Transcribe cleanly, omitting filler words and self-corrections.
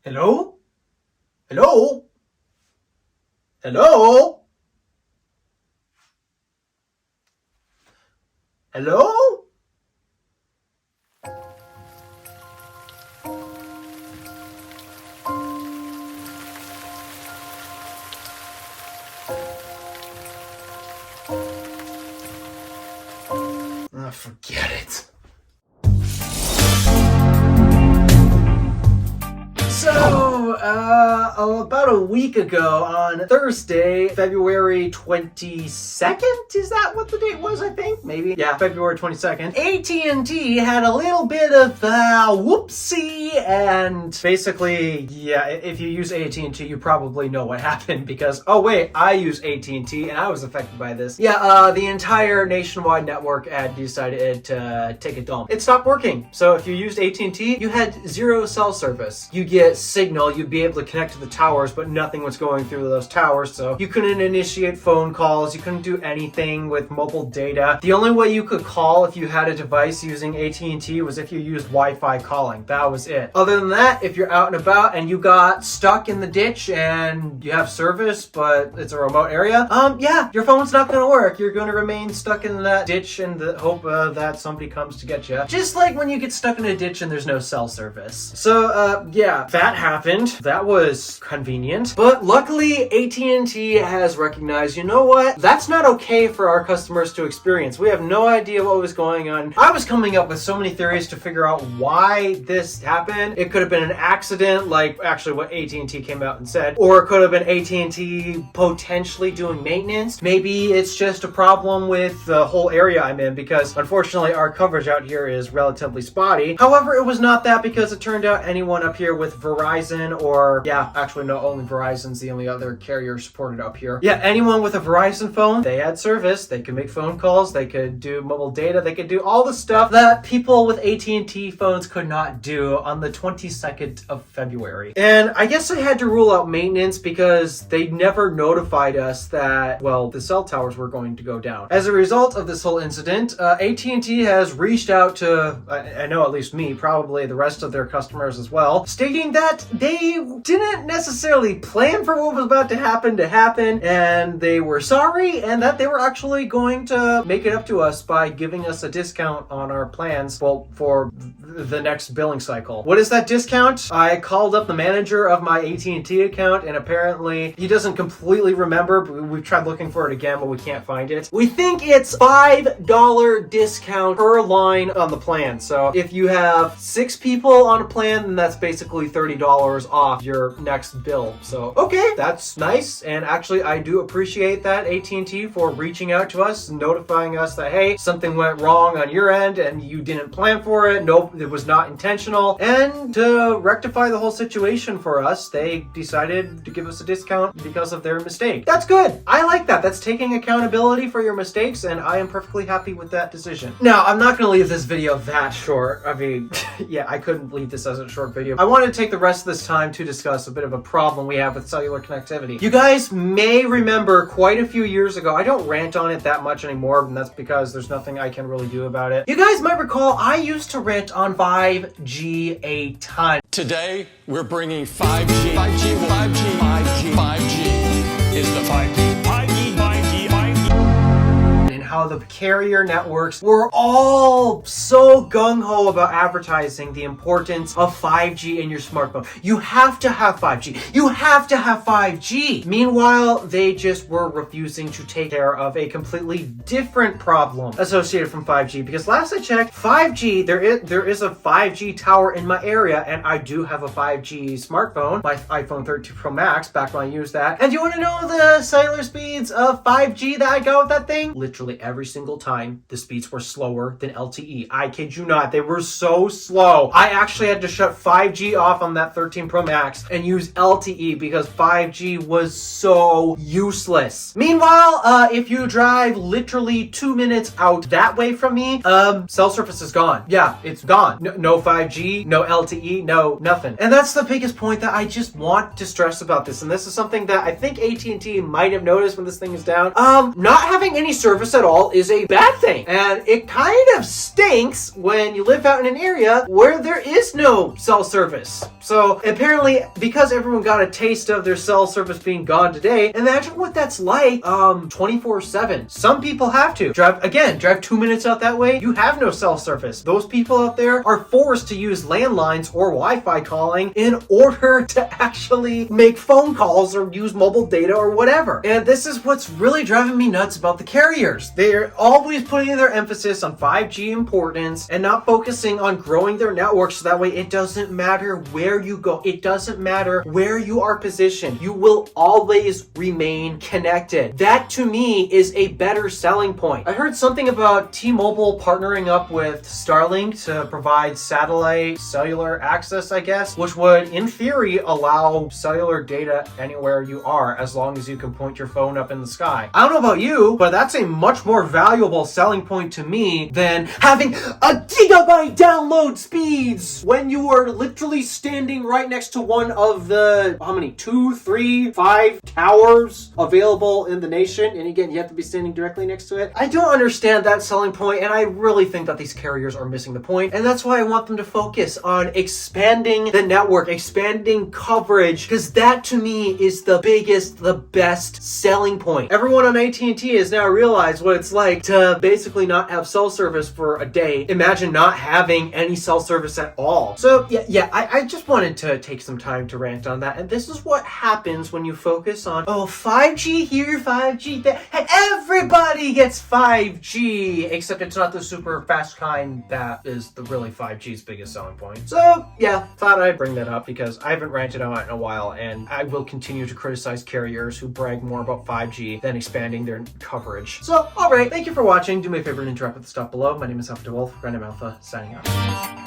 Hello? Hello? Hello? Hello? Forget it. So, about a week ago on Thursday, February 22nd, is that what the date was, I think? Maybe? Yeah, February 22nd. AT&T had a little bit of whoopsie, and basically, yeah, if you use AT&T, you probably know what happened because, oh wait, I use AT&T and I was affected by this. Yeah, the entire nationwide network had decided to take a dump. It stopped working. So if you used AT&T, you had zero cell service. You get signal, you'd be able to connect to the towers, but nothing was going through those towers, so you couldn't initiate phone calls, you couldn't do anything with mobile data. The only way you could call if you had a device using AT&T was if you used Wi-Fi calling. That was it. Other than that, if you're out and about and you got stuck in the ditch and you have service, but it's a remote area, yeah, your phone's not gonna work. You're gonna remain stuck in that ditch in the hope that somebody comes to get you. Just like when you get stuck in a ditch and there's no cell service. So, yeah, that happened. That was convenient. But luckily, AT&T has recognized, you know what? That's not okay for our customers to experience. We have no idea what was going on. I was coming up with so many theories to figure out why this happened. It could have been an accident, like actually what AT&T came out and said, or it could have been AT&T potentially doing maintenance. Maybe it's just a problem with the whole area I'm in because unfortunately our coverage out here is relatively spotty. However, it was not that because it turned out anyone up here with Verizon or, yeah, actually no, only Verizon's the only other carrier supported up here. Yeah, anyone with a Verizon phone, they had service. They could make phone calls. They could do mobile data. They could do all the stuff that people with AT&T phones could not do on the 22nd of February. And I guess I had to rule out maintenance because they never notified us that, well, the cell towers were going to go down. As a result of this whole incident, AT&T has reached out to, I know at least me, probably the rest of their customers as well, stating that they didn't necessarily plan for what was about to happen, and they were sorry, and that they were actually going to make it up to us by giving us a discount on our plans, well, for the next billing cycle. What is that discount? I called up the manager of my AT&T account, and apparently he doesn't completely remember, but we've tried looking for it again, but we can't find it. We think it's $5 discount per line on the plan. So if you have 6 people on a plan, then that's basically $30 off your next bill. So, okay, that's nice. And actually, I do appreciate that, AT&T, for reaching out to us and notifying us that, hey, something went wrong on your end and you didn't plan for it. Nope, it was not intentional. And to rectify the whole situation for us, they decided to give us a discount because of their mistake. That's good. I like that. That's taking accountability for your mistakes, and I am perfectly happy with that decision. Now, I'm not going to leave this video that short. I mean, yeah, I couldn't leave this as a short video. I wanted to take the rest of this time to discuss a bit of a problem we have with cellular connectivity. You guys may remember quite a few years ago, I don't rant on it that much anymore, and that's because there's nothing I can really do about it. You guys might recall I used to rant on 5G a ton. Today, we're bringing 5G. 5G, 5G, 5G, 5G is the 5G. 5G, 5G, 5G. And how the carrier networks were all so gung-ho about advertising the importance of 5G in your smartphone. You have to have 5G. You have to have 5G. Meanwhile, they just were refusing to take care of a completely different problem associated from 5G. Because last I checked, 5G, there is a 5G tower in my area, and I do have a 5G smartphone, my iPhone 13 Pro Max, back when I used that. And do you want to know the cellular speeds of 5G that I got with that thing? Literally every single time, the speeds were slower than LTE. I kid you not, they were so slow. I actually had to shut 5G off on that 13 Pro Max and use LTE because 5G was so useless. Meanwhile, if you drive literally 2 minutes out that way from me, cell service is gone. Yeah, it's gone. No 5G, no LTE, no nothing. And that's the biggest point that I just want to stress about this. And this is something that I think AT&T might have noticed when this thing is down. Not having any service at all call is a bad thing. And it kind of stinks when you live out in an area where there is no cell service. So apparently, because everyone got a taste of their cell service being gone today, imagine what that's like 24/7. Some people have to. Drive 2 minutes out that way, you have no cell service. Those people out there are forced to use landlines or Wi-Fi calling in order to actually make phone calls or use mobile data or whatever. And this is what's really driving me nuts about the carriers. They're always putting their emphasis on 5G importance and not focusing on growing their network so that way it doesn't matter where you go. It doesn't matter where you are positioned. You will always remain connected. That to me is a better selling point. I heard something about T-Mobile partnering up with Starlink to provide satellite cellular access, I guess, which would in theory allow cellular data anywhere you are as long as you can point your phone up in the sky. I don't know about you, but that's a much more valuable selling point to me than having a gigabyte download speeds when you are literally standing right next to one of the, how many, 2, 3, 5 towers available in the nation. And again, you have to be standing directly next to it. I don't understand that selling point, and I really think that these carriers are missing the point. And that's why I want them to focus on expanding the network, expanding coverage, because that to me is the biggest, the best selling point. Everyone on AT&T has now realized what it's like to basically not have cell service for a day. Imagine not having any cell service at all. So yeah, I just wanted to take some time to rant on that. And this is what happens when you focus on, oh, 5G here, 5G there. Hey, everybody gets 5G, except it's not the super fast kind that is the really 5G's biggest selling point. So yeah, thought I'd bring that up because I haven't ranted on it in a while, and I will continue to criticize carriers who brag more about 5G than expanding their coverage. So, alright, thank you for watching. Do me a favor and interact with the stuff below. My name is DeWolf, Random Alpha, signing out.